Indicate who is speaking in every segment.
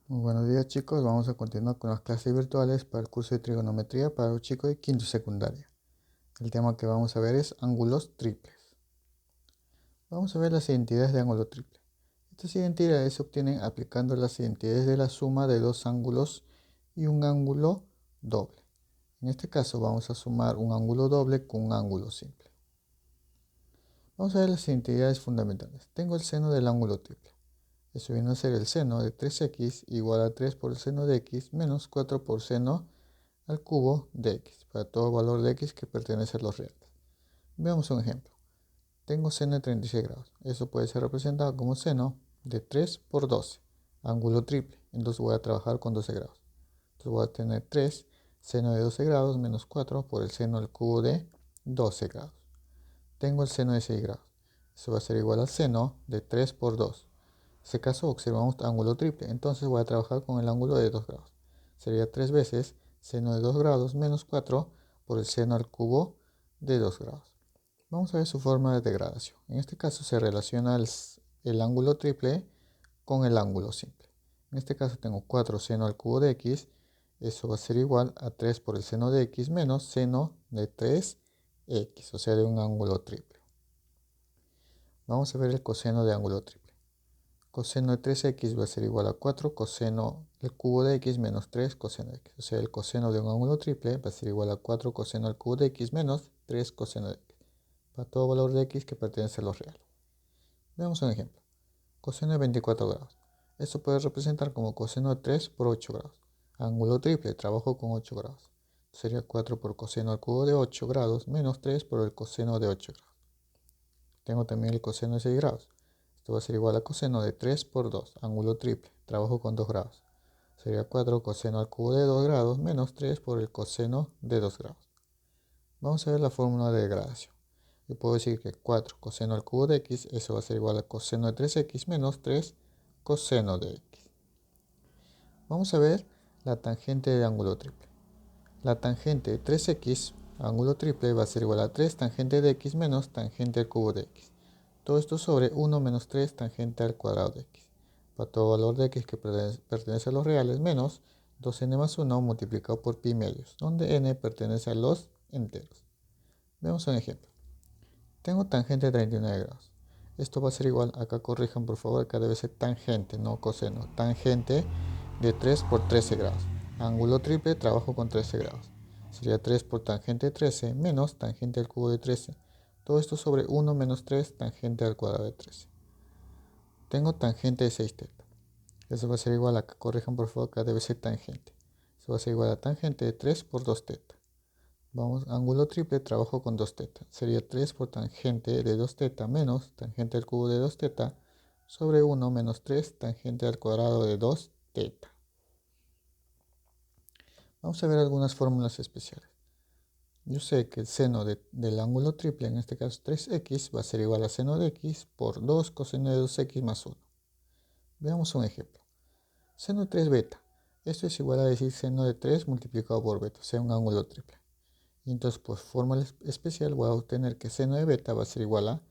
Speaker 1: Muy buenos días chicos, vamos a continuar con las clases virtuales para el curso de trigonometría para los chicos de quinto y secundaria. El tema que vamos a ver es ángulos triples. Vamos a ver las identidades de ángulo triple. Estas identidades se obtienen aplicando las identidades de la suma de dos ángulos y un ángulo doble. En este caso vamos a sumar un ángulo doble con un ángulo simple. Vamos a ver las identidades fundamentales. Tengo el seno del ángulo triple. Eso viene a ser el seno de 3x igual a 3 por el seno de x menos 4 por seno al cubo de x, para todo valor de x que pertenece a los reales. Veamos un ejemplo. Tengo seno de 36 grados. Eso puede ser representado como seno de 3 por 12, ángulo triple. Entonces voy a trabajar con 12 grados. Entonces voy a tener 3 seno de 12 grados menos 4 por el seno al cubo de 12 grados. Tengo el seno de 6 grados. Eso va a ser igual al seno de 3 por 2. En este caso observamos ángulo triple. Entonces voy a trabajar con el ángulo de 2 grados. Sería 3 veces seno de 2 grados menos 4 por el seno al cubo de 2 grados. Vamos a ver su forma de degradación. En este caso se relaciona el ángulo triple con el ángulo simple. En este caso tengo 4 seno al cubo de x. Eso va a ser igual a 3 por el seno de x menos seno de 3x, o sea, de un ángulo triple. Vamos a ver el coseno de ángulo triple. Coseno de 3x va a ser igual a 4 coseno del cubo de x menos 3 coseno de x. O sea, el coseno de un ángulo triple va a ser igual a 4 coseno al cubo de x menos 3 coseno de x. Para todo valor de x que pertenece a los reales. Veamos un ejemplo. Coseno de 24 grados. Esto puede representar como coseno de 3 por 8 grados. Ángulo triple, trabajo con 8 grados. Sería 4 por coseno al cubo de 8 grados menos 3 por el coseno de 8 grados. Tengo también el coseno de 6 grados. Esto va a ser igual a coseno de 3 por 2, ángulo triple. Trabajo con 2 grados. Sería 4 coseno al cubo de 2 grados menos 3 por el coseno de 2 grados. Vamos a ver la fórmula de degradación. Yo puedo decir que 4 coseno al cubo de x, eso va a ser igual a coseno de 3x menos 3 coseno de x. Vamos a ver la tangente de ángulo triple. La tangente de 3x, ángulo triple, va a ser igual a 3 tangente de x menos tangente al cubo de x. Todo esto sobre 1 menos 3 tangente al cuadrado de x. Para todo valor de x que pertenece a los reales menos 2n más 1 multiplicado por pi medios, donde n pertenece a los enteros. Veamos un ejemplo. Tengo tangente de 39 grados. Esto va a ser igual, acá corrijan por favor, acá debe ser tangente, no coseno. Tangente de 3 por 13 grados. Ángulo triple, trabajo con 13 grados. Sería 3 por tangente de 13 menos tangente al cubo de 13. Todo esto sobre 1 menos 3 tangente al cuadrado de 13. Tengo tangente de 6 teta. Eso va a ser igual, acá corrijan por favor, acá debe ser tangente. Eso va a ser igual a tangente de 3 por 2 teta. Vamos, ángulo triple, trabajo con 2 teta. Sería 3 por tangente de 2 teta menos tangente al cubo de 2 teta sobre 1 menos 3 tangente al cuadrado de 2 teta. Vamos a ver algunas fórmulas especiales. Yo sé que el seno del ángulo triple, en este caso 3x, va a ser igual a seno de x por 2 coseno de 2x más 1. Veamos un ejemplo. Seno de 3 beta. Esto es igual a decir seno de 3 multiplicado por beta, o sea, un ángulo triple. Y entonces, por fórmula especial, voy a obtener que seno de beta va a ser igual a,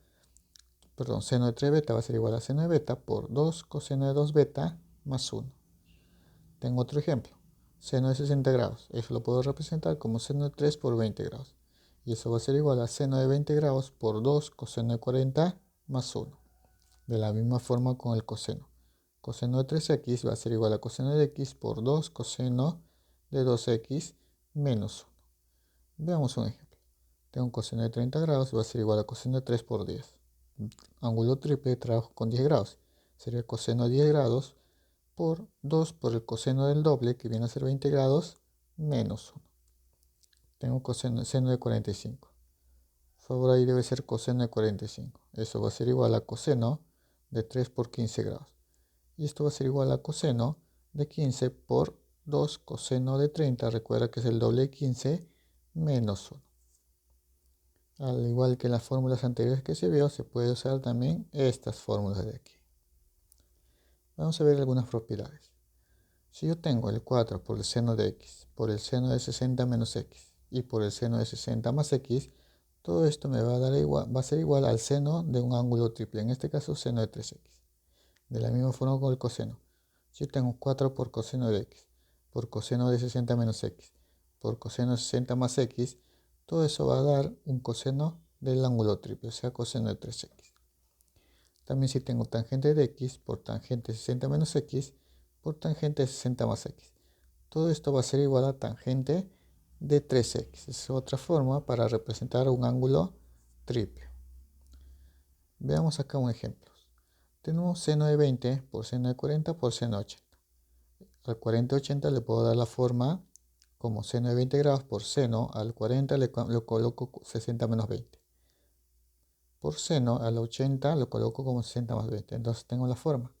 Speaker 1: seno de 3 beta va a ser igual a seno de beta por 2 coseno de 2 beta más 1. Tengo otro ejemplo. Seno de 60 grados. Eso lo puedo representar como seno de 3 por 20 grados. Y eso va a ser igual a seno de 20 grados por 2 coseno de 40 más 1. De la misma forma con el coseno. Coseno de 3x va a ser igual a coseno de x por 2 coseno de 2x menos 1. Veamos un ejemplo. Tengo un coseno de 30 grados, va a ser igual a coseno de 3 por 10. Ángulo triple, trabajo con 10 grados. Sería coseno de 10 grados por 2 por el coseno del doble, que viene a ser 20 grados, menos 1. Tengo seno de 45. Por favor, ahí debe ser coseno de 45. Eso va a ser igual a coseno de 3 por 15 grados. Y esto va a ser igual a coseno de 15 por 2 coseno de 30. Recuerda que es el doble de 15 menos 1. Al igual que las fórmulas anteriores que se vio, se puede usar también estas fórmulas de aquí. Vamos a ver algunas propiedades. Si yo tengo el 4 por el seno de x, por el seno de 60 menos x y por el seno de 60 más x, todo esto me va a dar igual, va a ser igual al seno de un ángulo triple, en este caso seno de 3x. De la misma forma con el coseno. Yo tengo 4 por coseno de x, por coseno de 60 menos x, por coseno de 60 más x, todo eso va a dar un coseno del ángulo triple, o sea, coseno de 3x. También si tengo tangente de x por tangente de 60 menos x, por tangente de 60 más x. Todo esto va a ser igual a tangente de 3x. Es otra forma para representar un ángulo triple. Veamos acá un ejemplo. Tenemos seno de 20 por seno de 40 por seno de 80. Al 40 y 80 le puedo dar la forma como seno de 20 grados por seno. Al 40 le coloco 60 menos 20. Por seno al 80 lo coloco como 60 más 20. Entonces tengo la forma.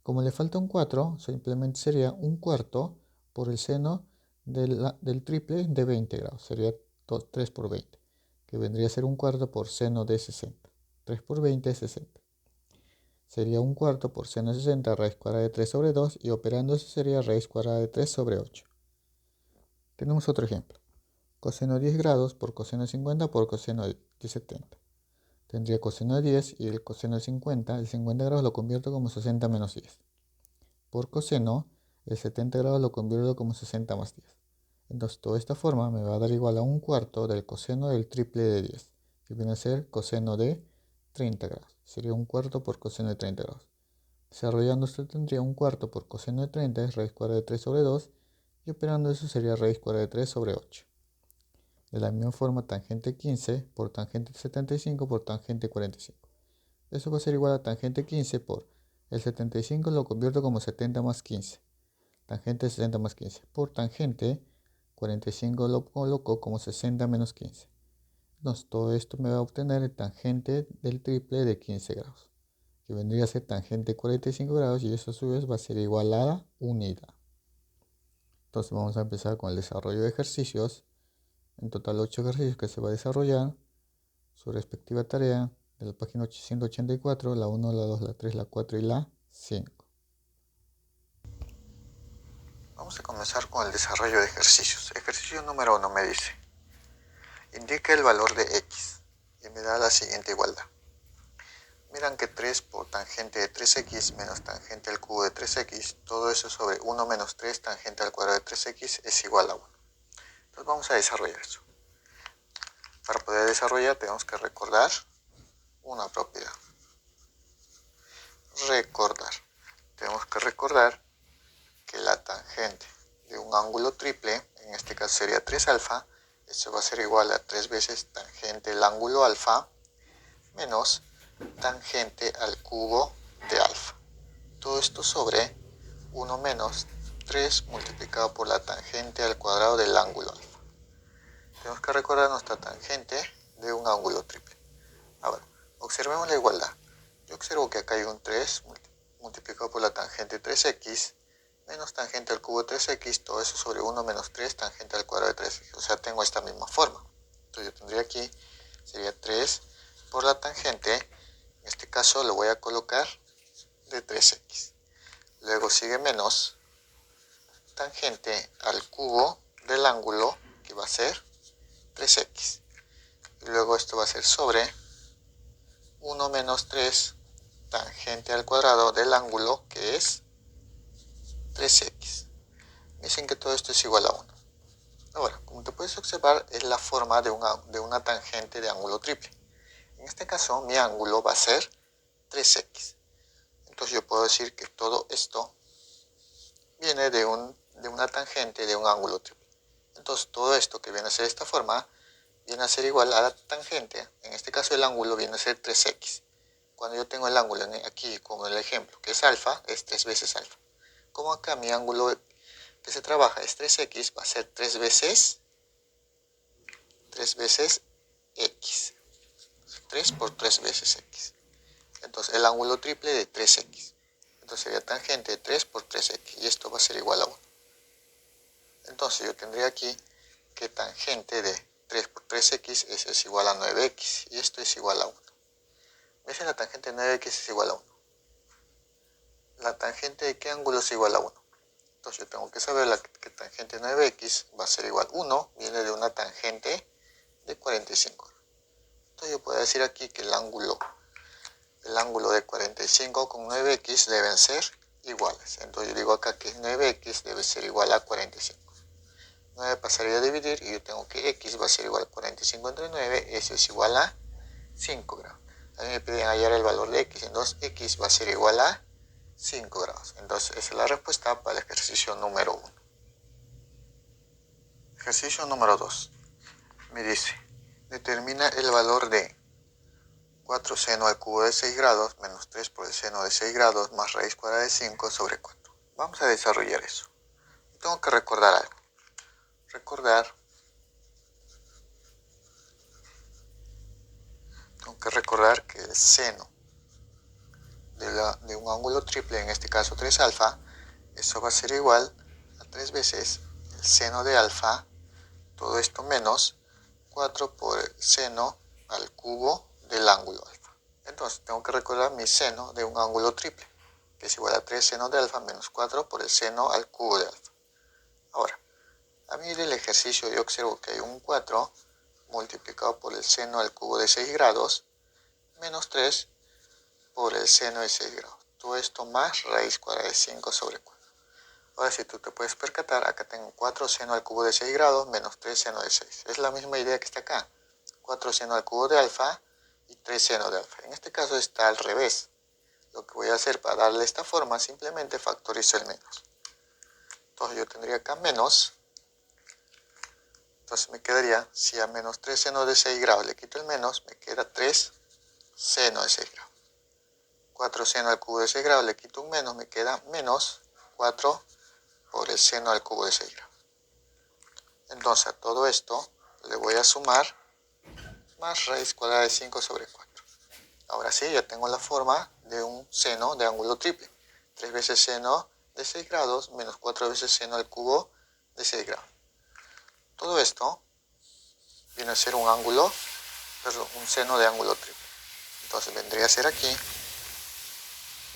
Speaker 1: Como le falta un 4, simplemente sería un cuarto por el seno del triple de 20 grados. Sería 3 por 20, que vendría a ser un cuarto por seno de 60. 3 por 20 es 60. Sería un cuarto por seno de 60, raíz cuadrada de 3 sobre 2, y operando eso sería raíz cuadrada de 3 sobre 8. Tenemos otro ejemplo. Coseno de 10 grados por coseno de 50 por coseno de 70. Tendría coseno de 10 y el coseno de 50. El 50 grados lo convierto como 60 menos 10. Por coseno, el 70 grados lo convierto como 60 más 10. Entonces, toda esta forma me va a dar igual a un cuarto del coseno del triple de 10, que viene a ser coseno de 30 grados. Sería un cuarto por coseno de 30 grados. Desarrollando esto tendría un cuarto por coseno de 30 es raíz cuadrada de 3 sobre 2, y operando eso sería raíz cuadrada de 3 sobre 8. De la misma forma, tangente 15 por tangente 75 por tangente 45. Eso va a ser igual a tangente 15 por el 75 lo convierto como 70 más 15. Tangente 60 más 15. Por tangente 45 lo coloco como 60 menos 15. Entonces todo esto me va a obtener el tangente del triple de 15 grados, que vendría a ser tangente 45 grados, y eso a su vez va a ser igual a la unidad. Entonces vamos a empezar con el desarrollo de ejercicios. En total 8 ejercicios que se va a desarrollar. Su respectiva tarea de la página 184, la 1, la 2, la 3, la 4 y la 5. Vamos a comenzar con el desarrollo de ejercicios. Ejercicio número 1 me dice: indica el valor de x y me da la siguiente igualdad. Miran que 3 por tangente de 3x menos tangente al cubo de 3x, todo eso sobre 1 menos 3 tangente al cuadrado de 3x es igual a 1. Entonces vamos a desarrollar eso. Para poder desarrollar tenemos que recordar una propiedad. Tenemos que recordar que la tangente de un ángulo triple, en este caso sería 3 alfa, eso va a ser igual a 3 veces tangente del ángulo alfa menos tangente al cubo de alfa. Todo esto sobre 1 menos 3 multiplicado por la tangente al cuadrado del ángulo alfa. Tenemos que recordar nuestra tangente de un ángulo triple. Ahora, observemos la igualdad. Yo observo que acá hay un 3 multiplicado por la tangente 3x menos tangente al cubo de 3x, todo eso sobre 1 menos 3 tangente al cuadrado de 3x. O sea, tengo esta misma forma. Entonces yo tendría aquí, sería 3 por la tangente, en este caso lo voy a colocar de 3x. Luego sigue menos tangente al cubo del ángulo, que va a ser 3x. Y luego esto va a ser sobre 1 menos 3 tangente al cuadrado del ángulo, que es 3x. Dicen que todo esto es igual a 1. Ahora, como te puedes observar, es la forma de una tangente de ángulo triple. En este caso, mi ángulo va a ser 3x. Entonces yo puedo decir que todo esto viene de una tangente de un ángulo triple. Entonces todo esto que viene a ser de esta forma, viene a ser igual a la tangente. En este caso el ángulo viene a ser 3x. Cuando yo tengo el ángulo aquí, como en el ejemplo, que es alfa, es 3 veces alfa. Como acá mi ángulo que se trabaja es 3x, va a ser 3 veces x. 3 por 3 veces x. Entonces el ángulo triple de 3x. Entonces sería tangente de 3 por 3x. Y esto va a ser igual a 1. Entonces yo tendría aquí que tangente de 3 por 3x es igual a 9x. Y esto es igual a 1. ¿Ves? La tangente de 9x es igual a 1. ¿La tangente de qué ángulo es igual a 1? Entonces yo tengo que saber que tangente de 9x va a ser igual a 1. Viene de una tangente de 45. Entonces yo puedo decir aquí que el ángulo de 45 con 9x deben ser iguales. Entonces yo digo acá que 9x debe ser igual a 45. 9 pasaría a dividir y yo tengo que x va a ser igual a 45 entre 9, eso es igual a 5 grados. También me piden hallar el valor de x, entonces x va a ser igual a 5 grados. Entonces esa es la respuesta para el ejercicio número 1. Ejercicio número 2. Me dice, determina el valor de 4 seno al cubo de 6 grados menos 3 por el seno de 6 grados más raíz cuadrada de 5 sobre 4. Vamos a desarrollar eso. Tengo que recordar algo. Tengo que recordar que el seno de un ángulo triple, en este caso 3 alfa, eso va a ser igual a 3 veces el seno de alfa, todo esto menos 4 por el seno al cubo del ángulo alfa. Entonces tengo que recordar mi seno de un ángulo triple, que es igual a 3 seno de alfa menos 4 por el seno al cubo de alfa. Ahora, a mí del ejercicio yo observo que hay un 4 multiplicado por el seno al cubo de 6 grados menos 3 por el seno de 6 grados. Todo esto más raíz cuadrada de 5 sobre 4. Ahora si tú te puedes percatar, acá tengo 4 seno al cubo de 6 grados menos 3 seno de 6. Es la misma idea que está acá. 4 seno al cubo de alfa y 3 seno de alfa. En este caso está al revés. Lo que voy a hacer para darle esta forma, simplemente factorizo el menos. Entonces yo tendría acá menos. Entonces me quedaría, si a menos 3 seno de 6 grados le quito el menos, me queda 3 seno de 6 grados. 4 seno al cubo de 6 grados le quito un menos, me queda menos 4 por el seno al cubo de 6 grados. Entonces a todo esto le voy a sumar más raíz cuadrada de 5 sobre 4. Ahora sí, ya tengo la forma de un seno de ángulo triple. 3 veces seno de 6 grados menos 4 veces seno al cubo de 6 grados. Todo esto viene a ser un seno de ángulo triple. Entonces vendría a ser aquí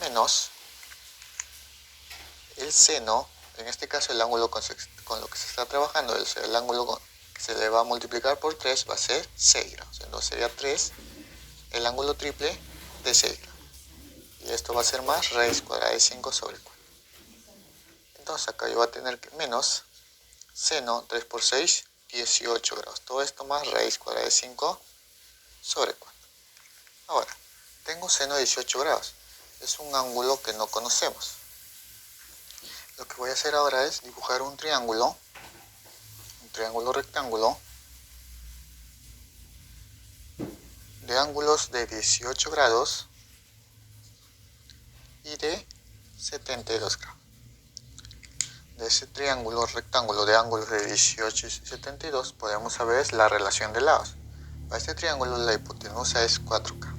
Speaker 1: menos el seno, en este caso el ángulo con lo que se está trabajando, el ángulo que se le va a multiplicar por 3 va a ser 6 grados. Entonces sería 3 el ángulo triple de 6 grados. Y esto va a ser más raíz cuadrada de 5 sobre 4. Entonces acá yo voy a tener menos seno 3 por 6, 18 grados. Todo esto más raíz cuadrada de 5 sobre 4. Ahora, tengo seno de 18 grados. Es un ángulo que no conocemos. Lo que voy a hacer ahora es dibujar un triángulo rectángulo de ángulos de 18 grados y de 72 grados. De ese triángulo rectángulo de ángulos de 18 y 72 podemos saber la relación de lados. Para este triángulo la hipotenusa es 4K.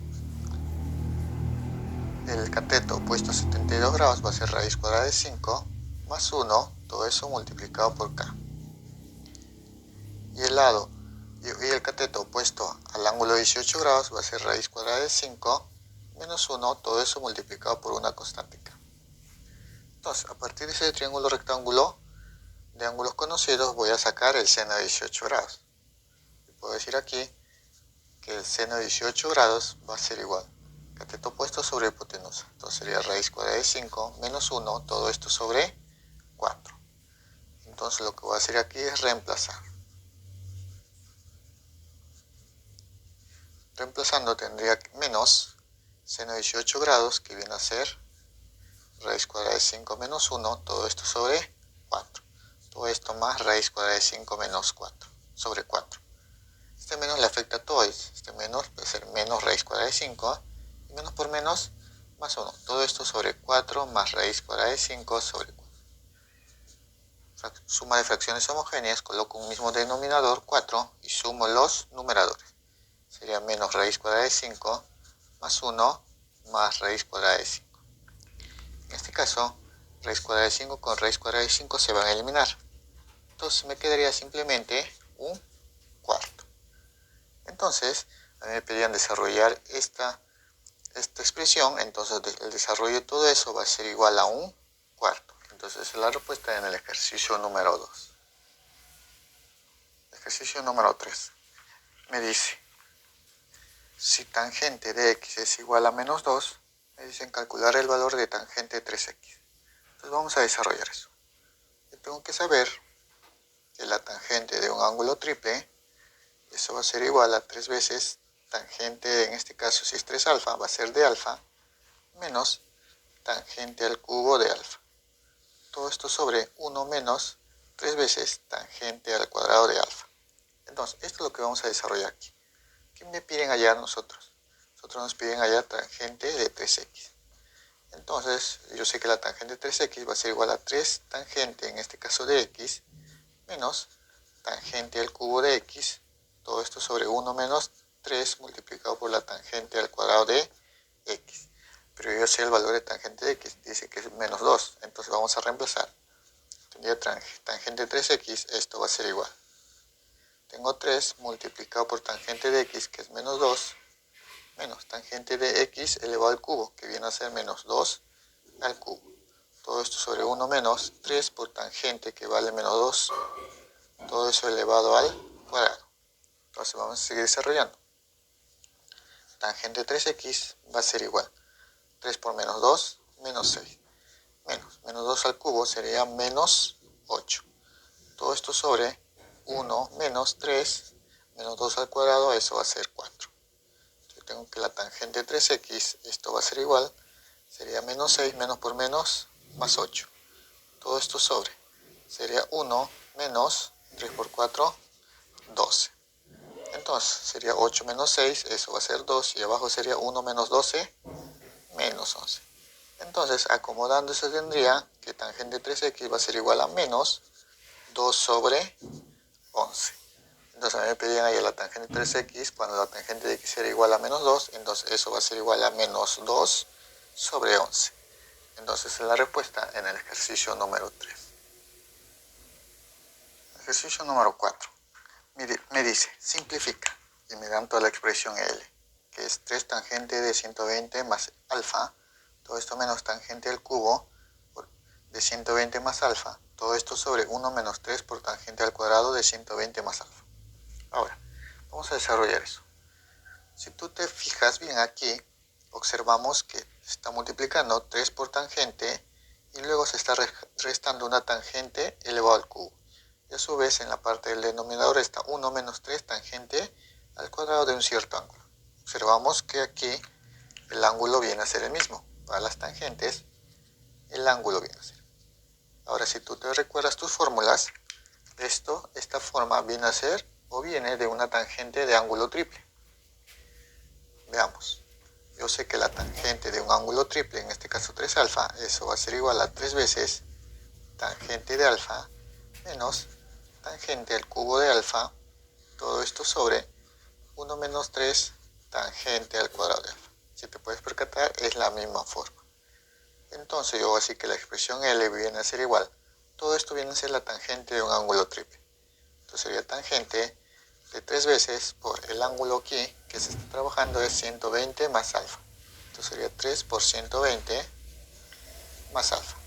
Speaker 1: El cateto opuesto a 72 grados va a ser raíz cuadrada de 5 más 1, todo eso multiplicado por K. Y el cateto opuesto al ángulo de 18 grados va a ser raíz cuadrada de 5 menos 1, todo eso multiplicado por una constante K. Entonces, a partir de ese triángulo rectángulo de ángulos conocidos voy a sacar el seno de 18 grados. Y puedo decir aquí que el seno de 18 grados va a ser igual cateto opuesto sobre hipotenusa. Entonces sería raíz cuadrada de 5 menos 1, todo esto sobre 4. Entonces lo que voy a hacer aquí es reemplazar. Reemplazando tendría menos seno de 18 grados, que viene a ser raíz cuadrada de 5 menos 1, todo esto sobre 4. Todo esto más raíz cuadrada de 5 menos 4 sobre 4. Este menos le afecta a todo. Este menos puede ser menos raíz cuadrada de 5 y menos por menos más 1. Todo esto sobre 4 más raíz cuadrada de 5 sobre 4. Suma de fracciones homogéneas, coloco un mismo denominador 4 y sumo los numeradores. Sería menos raíz cuadrada de 5 más 1 más raíz cuadrada de 5. En este caso, raíz cuadrada de 5 con raíz cuadrada de 5 se van a eliminar. Entonces me quedaría simplemente un cuarto. Entonces, a mí me pedían desarrollar esta expresión, entonces el desarrollo de todo eso va a ser igual a un cuarto. Entonces esa es la respuesta en el ejercicio número 2. Ejercicio número 3. Me dice, si tangente de x es igual a menos 2, me dicen calcular el valor de tangente de 3x. Entonces vamos a desarrollar eso. Yo tengo que saber que la tangente de un ángulo triple, eso va a ser igual a 3 veces tangente, en este caso si es 3 alfa, va a ser de alfa, menos tangente al cubo de alfa. Todo esto sobre 1 menos 3 veces tangente al cuadrado de alfa. Entonces, esto es lo que vamos a desarrollar aquí. ¿Qué me piden hallar nosotros? Nosotros nos piden hallar tangente de 3x. Entonces, yo sé que la tangente de 3x va a ser igual a 3 tangente, en este caso de x, menos tangente al cubo de x, todo esto sobre 1 menos 3 multiplicado por la tangente al cuadrado de x. Pero yo sé el valor de tangente de x, dice que es menos 2, entonces vamos a reemplazar. Tendría tangente de 3x, esto va a ser igual. Tengo 3 multiplicado por tangente de x, que es menos 2, menos tangente de x elevado al cubo, que viene a ser menos 2 al cubo. Todo esto sobre 1 menos 3 por tangente, que vale menos 2. Todo eso elevado al cuadrado. Entonces vamos a seguir desarrollando. Tangente de 3x va a ser igual. 3 por menos 2, menos 6. Menos 2 al cubo sería menos 8. Todo esto sobre 1 menos 3, menos 2 al cuadrado, eso va a ser 4. Yo tengo que la tangente de 3x, esto va a ser igual, sería menos 6, menos por menos, más 8. Todo esto sobre, sería 1 menos 3 por 4, 12. Entonces sería 8 menos 6, eso va a ser 2, y abajo sería 1 menos 12, menos 11. Entonces, acomodando eso tendría que tangente de 3x va a ser igual a menos 2 sobre 11. Entonces a mí me pedían ahí la tangente de 3x, cuando la tangente de x era igual a menos 2, entonces eso va a ser igual a menos 2 sobre 11. Entonces es la respuesta en el ejercicio número 3. Ejercicio número 4. Me dice, simplifica, y me dan toda la expresión L, que es 3 tangente de 120 más alfa, todo esto menos tangente al cubo de 120 más alfa, todo esto sobre 1 menos 3 por tangente al cuadrado de 120 más alfa. Ahora, vamos a desarrollar eso. Si tú te fijas bien aquí, observamos que se está multiplicando 3 por tangente y luego se está restando una tangente elevado al cubo. Y a su vez en la parte del denominador está 1 menos 3 tangente al cuadrado de un cierto ángulo. Observamos que aquí el ángulo viene a ser el mismo. Para las tangentes, el ángulo viene a ser. Ahora, si tú te recuerdas tus fórmulas, esta forma viene a ser o viene de una tangente de ángulo triple. Veamos. Yo sé que la tangente de un ángulo triple, en este caso 3 alfa, eso va a ser igual a 3 veces tangente de alfa menos tangente al cubo de alfa, todo esto sobre 1 menos 3 tangente al cuadrado de alfa. Si te puedes percatar, es la misma forma. Entonces yo voy a decir que la expresión L viene a ser igual. Todo esto viene a ser la tangente de un ángulo triple. Entonces sería tangente de 3 veces por el ángulo aquí que se está trabajando es 120 más alfa. Entonces sería 3 por 120 más alfa.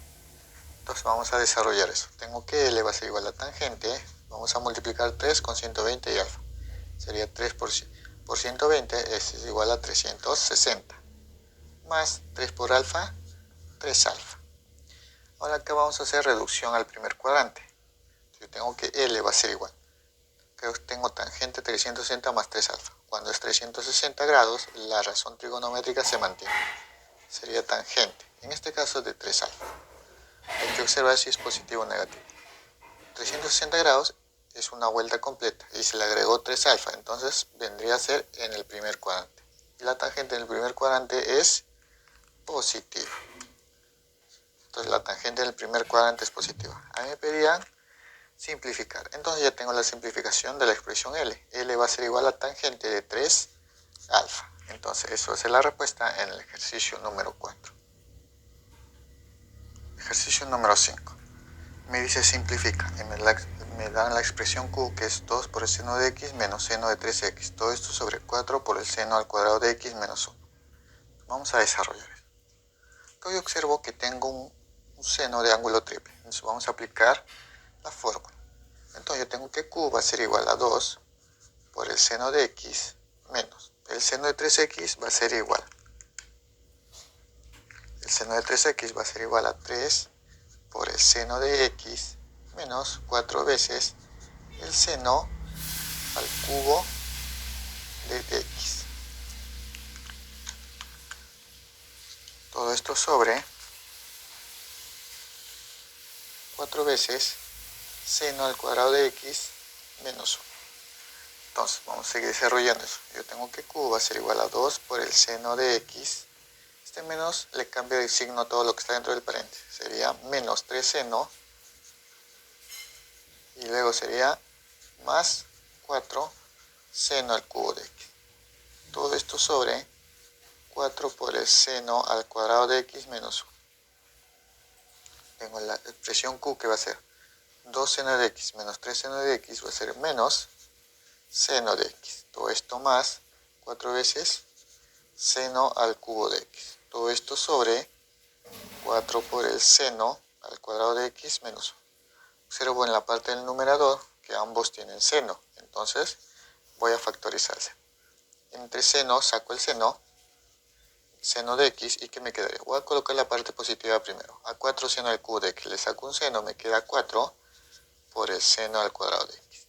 Speaker 1: Entonces vamos a desarrollar eso. Tengo que L va a ser igual a tangente. Vamos a multiplicar 3 con 120 y alfa. Sería 3 por 120 es igual a 360. Más 3 por alfa, 3 alfa. Ahora acá vamos a hacer reducción al primer cuadrante. Yo tengo que L va a ser igual. Tengo tangente 360 más 3 alfa. Cuando es 360 grados, la razón trigonométrica se mantiene. Sería tangente, en este caso de 3 alfa. Hay que observar si es positivo o negativo. 360 grados es una vuelta completa y se le agregó 3 alfa, entonces vendría a ser en el primer cuadrante. Y la tangente en el primer cuadrante es positiva. Entonces la tangente en el primer cuadrante es positiva. A mí me pedían simplificar. Entonces ya tengo la simplificación de la expresión L. L va a ser igual a tangente de 3 alfa. Entonces eso es la respuesta en el ejercicio número 4. Ejercicio número 5. Me dice simplifica y me dan la expresión Q, que es 2 por el seno de x menos seno de 3x. Todo esto sobre 4 por el seno al cuadrado de x menos 1. Vamos a desarrollar eso. Acá yo observo que tengo un seno de ángulo triple. Entonces vamos a aplicar la fórmula. Entonces yo tengo que Q va a ser igual a 2 por el seno de x menos el seno de 3x va a ser igual. El seno de 3x va a ser igual a 3 por el seno de x menos 4 veces el seno al cubo de x. Todo esto sobre 4 veces seno al cuadrado de x menos 1. Entonces vamos a seguir desarrollando eso. Yo tengo que q va a ser igual a 2 por el seno de x. Este menos le cambia de signo a todo lo que está dentro del paréntesis. Sería menos 3 seno. Y luego sería más 4 seno al cubo de x. Todo esto sobre 4 por el seno al cuadrado de x menos 1. Tengo la expresión q que va a ser 2 seno de x menos 3 seno de x va a ser menos seno de x. Todo esto más 4 veces seno al cubo de x. Todo esto sobre 4 por el seno al cuadrado de x menos 1. Observo en la parte del numerador que ambos tienen seno. Entonces voy a factorizarse. Entre seno saco el seno de x, ¿y qué me quedaría? Voy a colocar la parte positiva primero. A 4 seno al cubo de x le saco un seno, me queda 4 por el seno al cuadrado de x.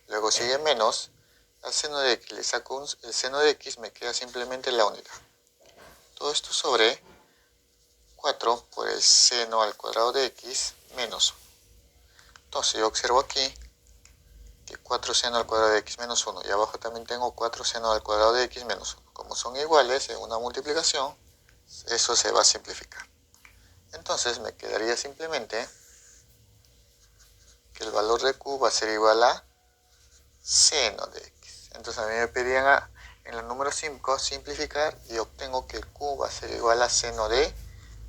Speaker 1: Luego sigue menos, al seno de x le saco el seno de x, me queda simplemente la unidad. Todo esto sobre 4 por el seno al cuadrado de x menos 1. Entonces yo observo aquí que 4 seno al cuadrado de x menos 1 y abajo también tengo 4 seno al cuadrado de x menos 1. Como son iguales en una multiplicación, eso se va a simplificar. Entonces me quedaría simplemente que el valor de q va a ser igual a seno de x. Entonces a mí me pedían en el número 5 simplificar y obtengo que q va a ser igual a seno de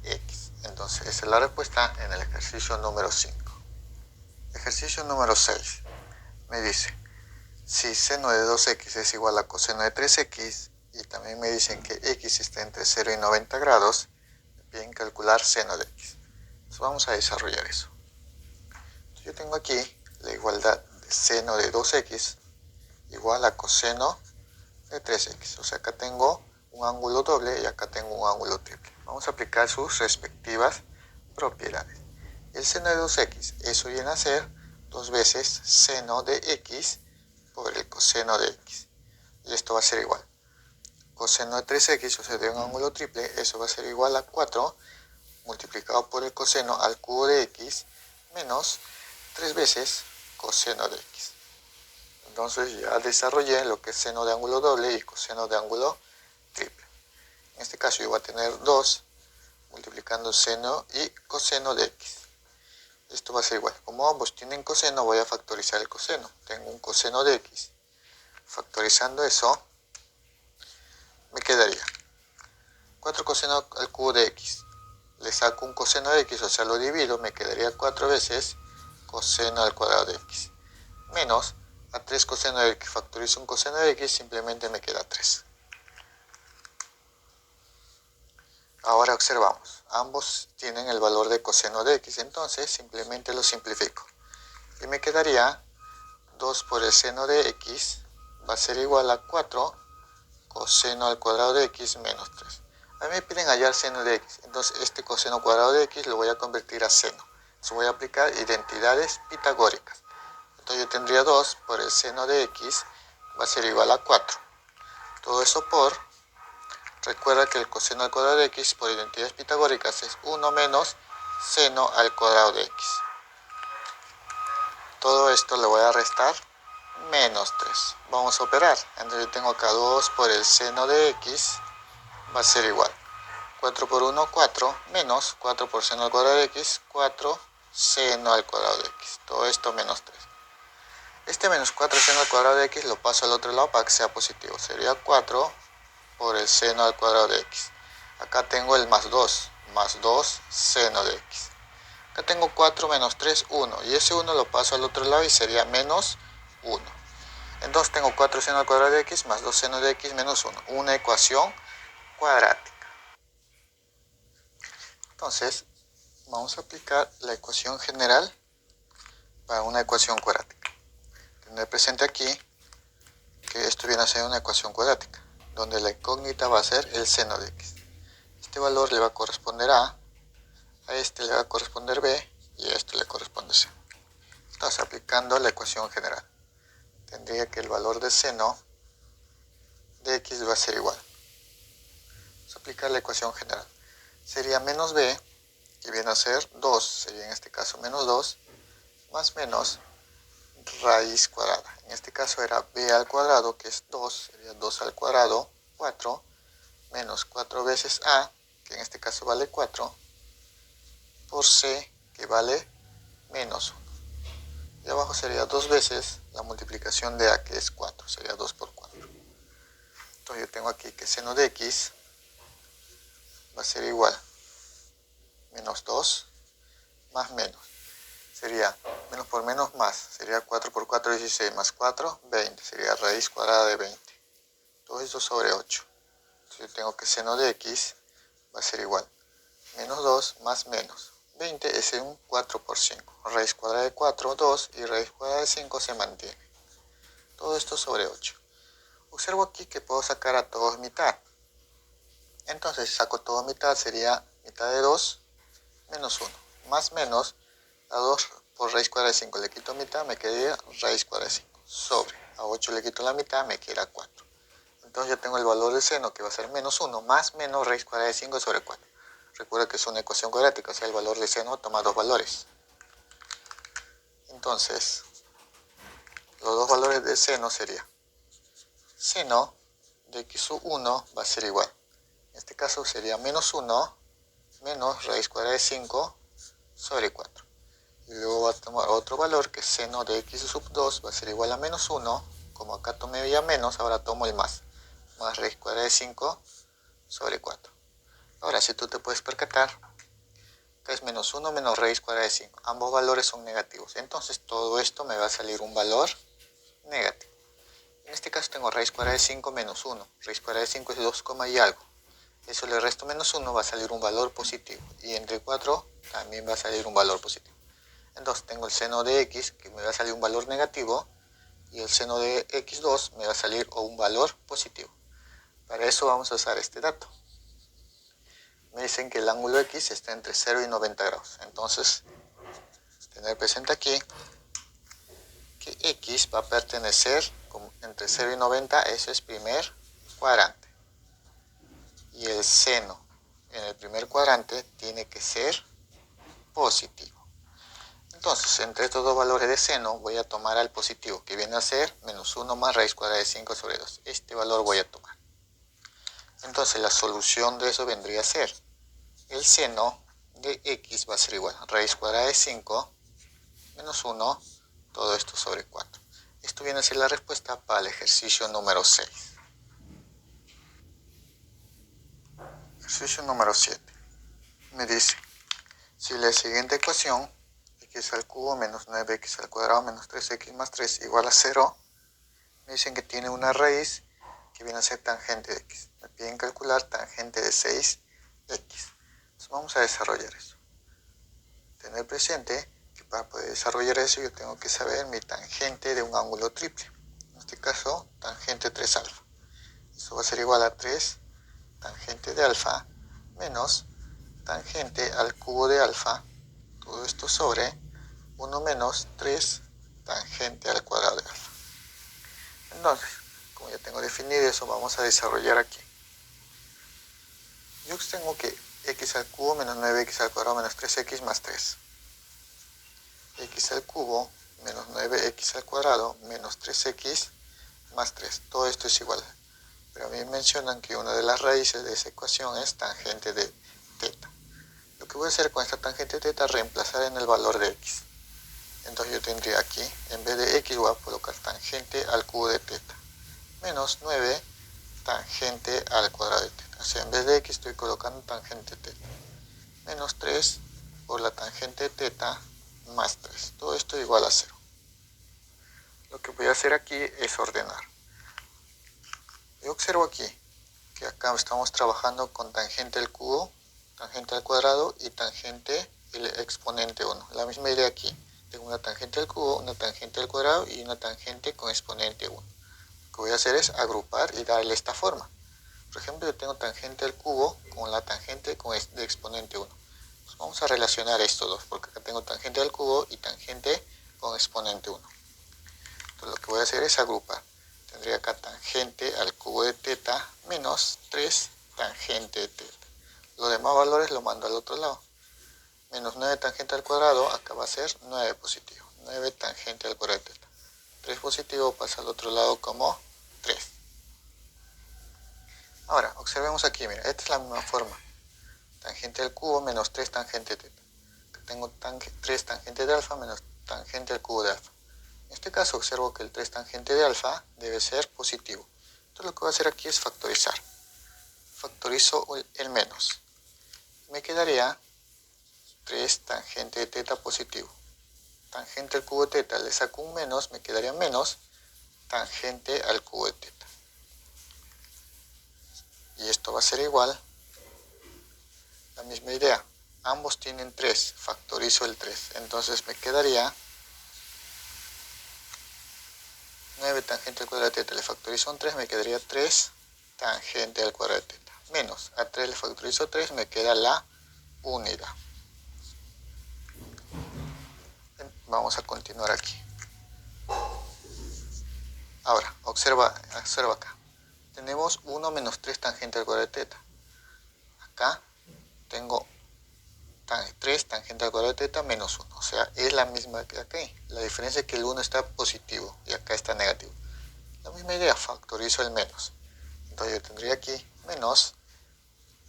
Speaker 1: x. Entonces esa es la respuesta en el ejercicio número 5. Ejercicio número 6 me dice, si seno de 2x es igual a coseno de 3x, y también me dicen que x está entre 0 y 90 grados, me piden calcular seno de x. Entonces vamos a desarrollar eso. Entonces yo tengo aquí la igualdad de seno de 2x igual a coseno de 3x. O sea, acá tengo un ángulo doble y acá tengo un ángulo triple. Vamos a aplicar sus respectivas propiedades. El seno de 2x, eso viene a ser 2 veces seno de x por el coseno de x. Y esto va a ser igual. Coseno de 3x, o sea, de un ángulo triple, eso va a ser igual a 4 multiplicado por el coseno al cubo de x menos 3 veces coseno de x. Entonces ya desarrollé lo que es seno de ángulo doble y coseno de ángulo triple. En este caso yo voy a tener 2 multiplicando seno y coseno de x. Esto va a ser igual. Como ambos tienen coseno, voy a factorizar el coseno. Tengo un coseno de x. Factorizando eso, me quedaría 4 coseno al cubo de x. Le saco un coseno de x, o sea, lo divido, me quedaría 4 veces coseno al cuadrado de x. Menos a 3 coseno de x. Factorizo un coseno de x, simplemente me queda 3. Ahora observamos, ambos tienen el valor de coseno de x, entonces simplemente lo simplifico. Y me quedaría 2 por el seno de x va a ser igual a 4 coseno al cuadrado de x menos 3. A mí me piden hallar seno de x, entonces este coseno cuadrado de x lo voy a convertir a seno. Entonces voy a aplicar identidades pitagóricas. Entonces yo tendría 2 por el seno de x va a ser igual a 4. Todo eso por, recuerda que el coseno al cuadrado de x por identidades pitagóricas es 1 menos seno al cuadrado de x. Todo esto le voy a restar menos 3. Vamos a operar. Entonces yo tengo acá 2 por el seno de x va a ser igual. 4 por 1, 4, menos 4 por seno al cuadrado de x, 4 seno al cuadrado de x. Todo esto menos 3. Este menos 4 seno al cuadrado de x lo paso al otro lado para que sea positivo. Sería 4 por el seno al cuadrado de x. Acá tengo el más 2 seno de x. Acá tengo 4 menos 3, 1. Y ese 1 lo paso al otro lado y sería menos 1. Entonces tengo 4 seno al cuadrado de x más 2 seno de x menos 1. Una ecuación cuadrática. Entonces vamos a aplicar la ecuación general para una ecuación cuadrática. Tener presente aquí que esto viene a ser una ecuación cuadrática, donde la incógnita va a ser el seno de x. Este valor le va a corresponder a este le va a corresponder b aplicando la ecuación general. Tendría que el valor de seno de x va a ser igual. Vamos a aplicar la ecuación general. Sería menos b, que viene a ser 2, sería en este caso menos 2, más menos raíz cuadrada. En este caso era b al cuadrado, que es 2, sería 2 al cuadrado, 4, menos 4 veces a, que en este caso vale 4, por c, que vale menos 1. Y abajo sería 2 veces la multiplicación de a, que es 4, sería 2 por 4. Entonces yo tengo aquí que seno de x va a ser igual menos 2 más menos. Sería menos por menos más, sería 4 por 4, 16, más 4, 20, sería raíz cuadrada de 20. Todo esto sobre 8. Entonces yo tengo que seno de x va a ser igual menos 2 más menos. 20 es un 4 por 5. Raíz cuadrada de 4, 2, y raíz cuadrada de 5 se mantiene. Todo esto sobre 8. Observo aquí que puedo sacar a todos mitad. Entonces si saco todo mitad sería mitad de 2 menos 1. Más menos a 2 por raíz cuadrada de 5 le quito mitad, me quedaría raíz cuadrada de 5. Sobre a 8 le quito la mitad, me queda 4. Entonces yo tengo el valor del seno que va a ser menos 1 más menos raíz cuadrada de 5 sobre 4. Recuerda que es una ecuación cuadrática, o sea el valor del seno toma dos valores. Entonces los dos valores del seno sería seno de x1 va a ser igual. En este caso sería menos 1 menos raíz cuadrada de 5 sobre 4. Y luego va a tomar otro valor que es seno de x sub 2 va a ser igual a menos 1. Como acá tomé ya menos, ahora tomo el más raíz cuadrada de 5 sobre 4. Ahora, si tú te puedes percatar, acá es menos 1 menos raíz cuadrada de 5. Ambos valores son negativos. Entonces todo esto me va a salir un valor negativo. En este caso tengo raíz cuadrada de 5 menos 1. Raíz cuadrada de 5 es 2, y algo. Eso le resto menos 1, va a salir un valor positivo. Y entre 4 también va a salir un valor positivo. Entonces tengo el seno de x, que me va a salir un valor negativo. Y el seno de x2 me va a salir un valor positivo. Para eso vamos a usar este dato. Me dicen que el ángulo x está entre 0 y 90 grados. Entonces, tener presente aquí que x va a pertenecer entre 0 y 90, eso es primer cuadrante. Y el seno en el primer cuadrante tiene que ser positivo. Entonces, entre estos dos valores de seno voy a tomar al positivo, que viene a ser menos 1 más raíz cuadrada de 5 sobre 2. Este valor voy a tomar. Entonces, la solución de eso vendría a ser el seno de x va a ser igual a raíz cuadrada de 5 menos 1, todo esto sobre 4. Esto viene a ser la respuesta para el ejercicio número 6. Ejercicio número 7. Me dice, si la siguiente ecuación, x al cubo menos 9x al cuadrado menos 3x más 3 igual a 0, me dicen que tiene una raíz que viene a ser tangente de x. Me piden calcular tangente de 6x. Entonces vamos a desarrollar eso. Tener presente que para poder desarrollar eso yo tengo que saber mi tangente de un ángulo triple. En este caso, tangente 3 alfa. Eso va a ser igual a 3 tangente de alfa menos tangente al cubo de alfa, todo esto sobre 1 menos 3 tangente al cuadrado de alfa. Entonces, como ya tengo definido eso, vamos a desarrollar aquí. Yo tengo que x al cubo menos 9x al cuadrado menos 3x más 3. X al cubo menos 9x al cuadrado menos 3x más 3. Todo esto es igual. Pero a mí mencionan que una de las raíces de esa ecuación es tangente de teta. Lo que voy a hacer con esta tangente de teta es reemplazar en el valor de x. Entonces yo tendría aquí, en vez de x voy a colocar tangente al cubo de teta. Menos 9 tangente al cuadrado de teta. O sea, en vez de x estoy colocando tangente teta. Menos 3 por la tangente de teta más 3. Todo esto igual a 0. Lo que voy a hacer aquí es ordenar. Yo observo aquí que acá estamos trabajando con tangente al cubo, tangente al cuadrado y tangente el exponente 1. La misma idea aquí. Tengo una tangente al cubo, una tangente al cuadrado y una tangente con exponente 1. Lo que voy a hacer es agrupar y darle esta forma. Por ejemplo, yo tengo tangente al cubo con la tangente de exponente 1. Pues vamos a relacionar estos dos, porque acá tengo tangente al cubo y tangente con exponente 1. Entonces lo que voy a hacer es agrupar. Tendría acá tangente al cubo de teta menos 3 tangente de teta. Los demás valores lo mando al otro lado. Menos 9 tangente al cuadrado, acá va a ser 9 positivo. 9 tangente al cuadrado de teta. 3 positivo pasa al otro lado como 3. Ahora, observemos aquí, mira, esta es la misma forma. Tangente al cubo menos 3 tangente de teta. Tengo 3 tangente de alfa menos tangente al cubo de alfa. En este caso observo que el 3 tangente de alfa debe ser positivo. Entonces lo que voy a hacer aquí es factorizar. Factorizo el menos. Me quedaría 3 tangente de teta positivo. Tangente al cubo de teta, le saco un menos, me quedaría menos tangente al cubo de teta. Y esto va a ser igual, la misma idea. Ambos tienen 3, factorizo el 3. Entonces me quedaría 9 tangente al cuadrado de teta, le factorizo un 3, me quedaría 3 tangente al cuadrado de teta. Menos, a 3 le factorizo 3, me queda la unidad. Vamos a continuar aquí. Ahora, observa acá. Tenemos 1 menos 3 tangente al cuadrado de teta. Acá tengo 3 tangente al cuadrado de teta menos 1. O sea, es la misma que aquí. La diferencia es que el 1 está positivo y acá está negativo. La misma idea, factorizo el menos. Entonces yo tendría aquí menos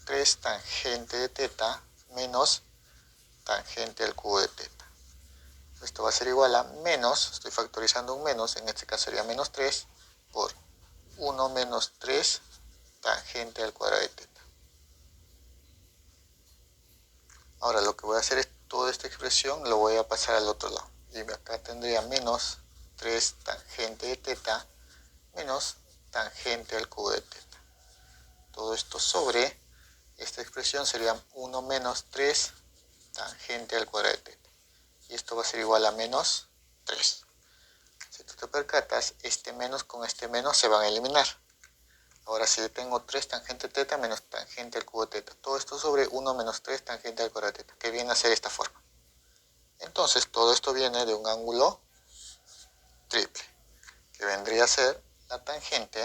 Speaker 1: 3 tangente de teta menos tangente al cubo de teta. Esto va a ser igual a menos, estoy factorizando un menos, en este caso sería menos 3 por 1 menos 3 tangente al cuadrado de teta. Ahora lo que voy a hacer es toda esta expresión lo voy a pasar al otro lado. Y acá tendría menos 3 tangente de teta menos tangente al cubo de teta. Todo esto sobre esta expresión sería 1 menos 3 tangente al cuadrado de teta. Y esto va a ser igual a menos 3. Si tú te percatas, este menos con este menos se van a eliminar. Ahora si yo tengo 3 tangente teta menos tangente al cubo de teta. Todo esto sobre 1 menos 3 tangente al cuadrado de teta, que viene a ser esta forma. Entonces todo esto viene de un ángulo triple, que vendría a ser la tangente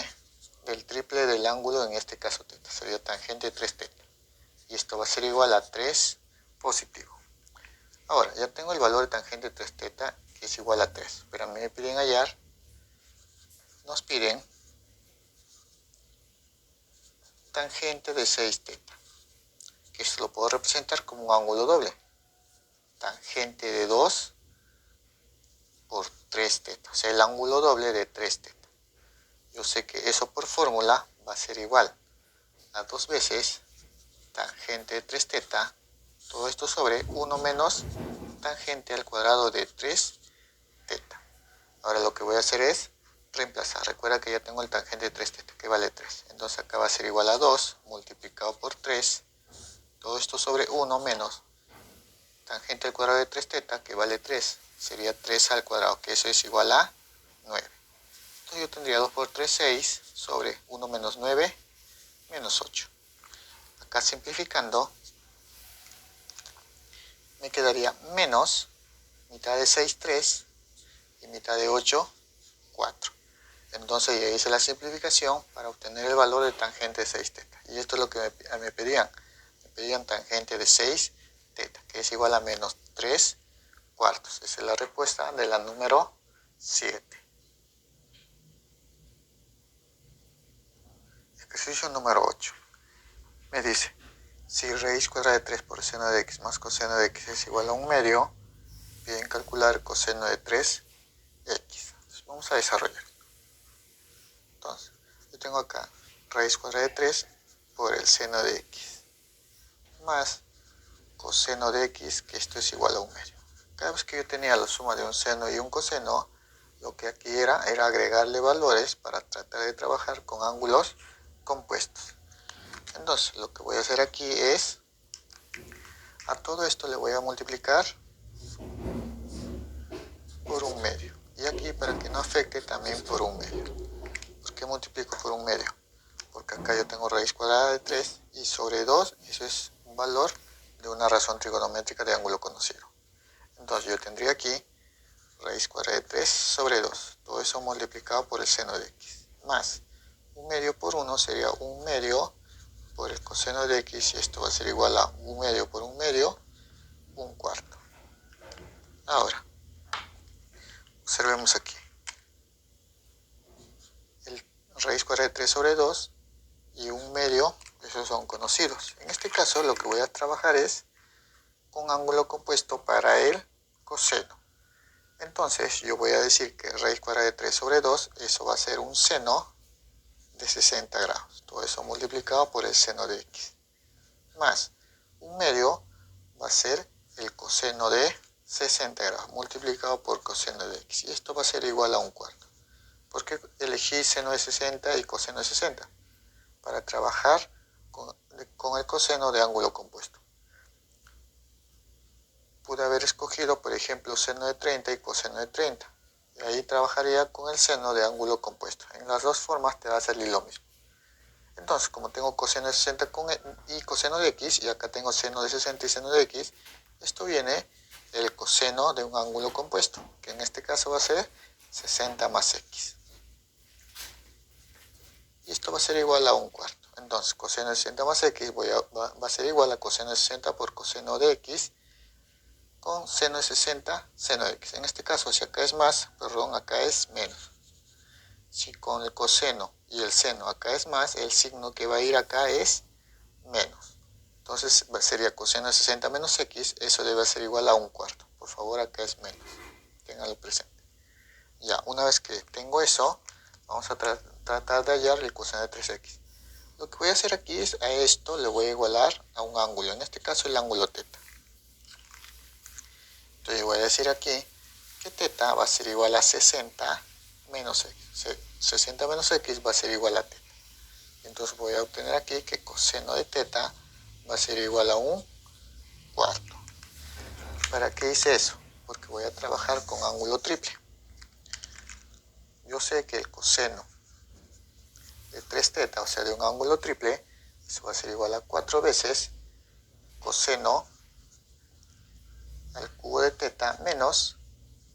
Speaker 1: del triple del ángulo, en este caso teta. Sería tangente 3 teta. Y esto va a ser igual a 3 positivo. Ahora, ya tengo el valor de tangente 3 teta, que es igual a 3. Pero a mí me piden hallar, nos piden tangente de 6 teta, que esto lo puedo representar como un ángulo doble. Tangente de 2 por 3 teta, o sea, el ángulo doble de 3 teta. Yo sé que eso por fórmula va a ser igual a 2 veces tangente de 3 teta, todo esto sobre 1 menos tangente al cuadrado de 3 teta. Ahora lo que voy a hacer es reemplazar. Recuerda que ya tengo el tangente de 3 teta, que vale 3. Entonces acá va a ser igual a 2 multiplicado por 3. Todo esto sobre 1 menos tangente al cuadrado de 3 teta, que vale 3. Sería 3 al cuadrado, que eso es igual a 9. Entonces yo tendría 2 por 3, 6, sobre 1 menos 9, menos 8. Acá simplificando, me quedaría menos mitad de 6, 3, y mitad de 8, 4. Entonces ya hice la simplificación para obtener el valor de tangente de 6 teta. Y esto es lo que me pedían. Me pedían tangente de 6 teta, que es igual a menos 3 cuartos. Esa es la respuesta de la número 7. Ejercicio número 8. Me dice, si raíz cuadrada de 3 por seno de x más coseno de x es igual a 1 medio, piden calcular coseno de 3x. Entonces, vamos a desarrollar. Entonces, yo tengo acá raíz cuadrada de 3 por el seno de x más coseno de x, que esto es igual a 1 medio. Cada vez que yo tenía la suma de un seno y un coseno, lo que aquí era agregarle valores para tratar de trabajar con ángulos compuestos. Entonces, lo que voy a hacer aquí es, a todo esto le voy a multiplicar por 1 medio. Y aquí, para que no afecte, también por 1 medio. ¿Por qué multiplico por 1 medio? Porque acá yo tengo raíz cuadrada de 3 y sobre 2, eso es un valor de una razón trigonométrica de ángulo conocido. Entonces yo tendría aquí raíz cuadrada de 3 sobre 2. Todo eso multiplicado por el seno de x. Más 1 medio por 1 sería 1 medio por el coseno de x. Y esto va a ser igual a 1 medio por 1 medio, 1 cuarto. Ahora, observemos aquí. El raíz cuadrada de 3 sobre 2 y 1 medio, esos son conocidos. En este caso lo que voy a trabajar es con ángulo compuesto para el coseno. Entonces yo voy a decir que raíz cuadrada de 3 sobre 2, eso va a ser un seno de 60 grados. Todo eso multiplicado por el seno de x. Más 1 medio va a ser el coseno de 60 grados multiplicado por coseno de x. Y esto va a ser igual a 1 cuarto. ¿Por qué elegí seno de 60 y coseno de 60? Para trabajar con el coseno de ángulo compuesto. Pude haber escogido, por ejemplo, seno de 30 y coseno de 30. Y ahí trabajaría con el seno de ángulo compuesto. En las dos formas te va a salir lo mismo. Entonces, como tengo coseno de 60 y coseno de x, y acá tengo seno de 60 y seno de x, esto viene el coseno de un ángulo compuesto, que en este caso va a ser 60 más x. Y esto va a ser igual a 1 cuarto. Entonces, coseno de 60 más x va a ser igual a coseno de 60 por coseno de x, con seno de 60, seno de x. En este caso, si acá es más, perdón, acá es menos. Si con el coseno y el seno acá es más, el signo que va a ir acá es menos. Entonces sería coseno de 60 menos x, eso debe ser igual a 1 cuarto. Por favor, acá es menos. Ténganlo presente. Ya, una vez que tengo eso, vamos a tratar de hallar el coseno de 3x. Lo que voy a hacer aquí es a esto le voy a igualar a un ángulo, en este caso el ángulo teta. Entonces voy a decir aquí que teta va a ser igual a 60 menos x. 60 menos x va a ser igual a teta. Entonces voy a obtener aquí que coseno de teta va a ser igual a 1 cuarto. ¿Para qué hice eso? Porque voy a trabajar con ángulo triple. Yo sé que el coseno de 3 teta, o sea de un ángulo triple, eso va a ser igual a 4 veces coseno al cubo de teta menos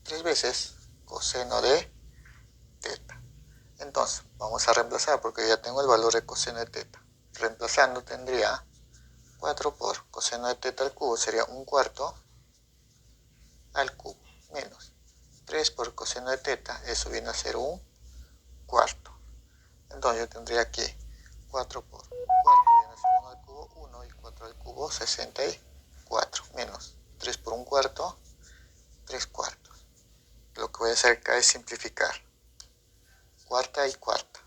Speaker 1: 3 veces coseno de teta. Entonces, vamos a reemplazar porque ya tengo el valor de coseno de teta. Reemplazando tendría 4 por coseno de teta al cubo, sería 1 cuarto al cubo, menos 3 por coseno de teta, eso viene a ser 1 cuarto. Entonces yo tendría aquí 4 por 1 cuarto, viene a ser 1 al cubo, 1 y 4 al cubo, 64, menos 3 por 1 cuarto, 3 cuartos. Lo que voy a hacer acá es simplificar. Cuarta y cuarta.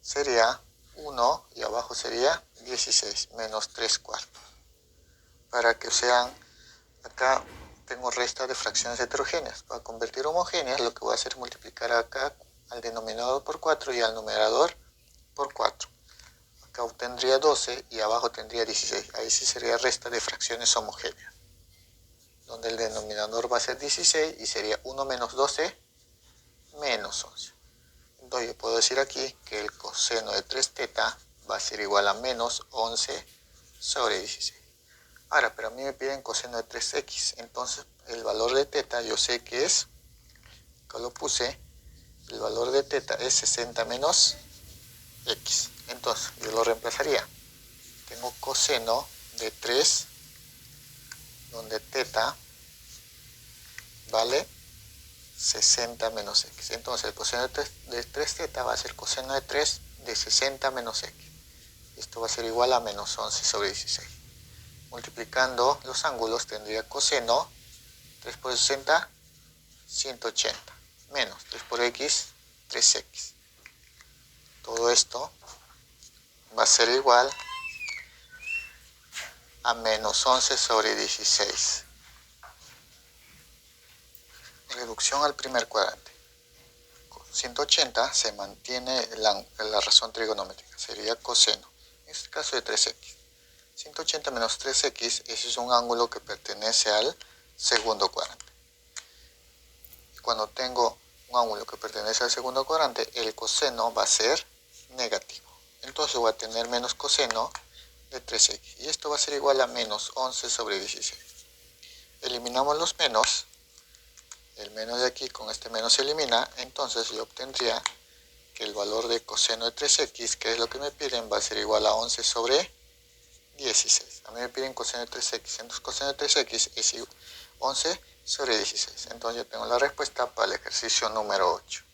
Speaker 1: Sería 1 y abajo sería 16 menos 3 cuartos. Para que sean, acá tengo resta de fracciones heterogéneas. Para convertir homogéneas lo que voy a hacer es multiplicar acá al denominador por 4 y al numerador por 4. Acá obtendría 12 y abajo tendría 16. Ahí sí sería resta de fracciones homogéneas. Donde el denominador va a ser 16 y sería 1 menos 12 menos 11. Entonces yo puedo decir aquí que el coseno de 3 teta va a ser igual a menos 11 sobre 16. Ahora, pero a mí me piden coseno de 3x, entonces el valor de teta yo sé que es, acá lo puse, el valor de teta es 60 menos x. Entonces yo lo reemplazaría. Tengo coseno de 3, donde teta vale 60 menos x. Entonces el coseno de 3 teta va a ser coseno de 3 de 60 menos x. Esto va a ser igual a menos 11 sobre 16. Multiplicando los ángulos tendría coseno 3 por 60, 180, menos 3 por x, 3x. Todo esto va a ser igual a menos 11 sobre 16. Reducción al primer cuadrante. Con 180 se mantiene la razón trigonométrica, sería coseno, en este caso de 3x. 180 menos 3x, ese es un ángulo que pertenece al segundo cuadrante. Cuando tengo un ángulo que pertenece al segundo cuadrante, el coseno va a ser negativo. Entonces voy a tener menos coseno de 3x. Y esto va a ser igual a menos 11 sobre 16. Eliminamos los menos. el menos de aquí con este menos se elimina, entonces yo obtendría que el valor de coseno de 3x, que es lo que me piden, va a ser igual a 11 sobre 16. A mí me piden coseno de 3x, entonces coseno de 3x es 11 sobre 16. Entonces yo tengo la respuesta para el ejercicio número 8.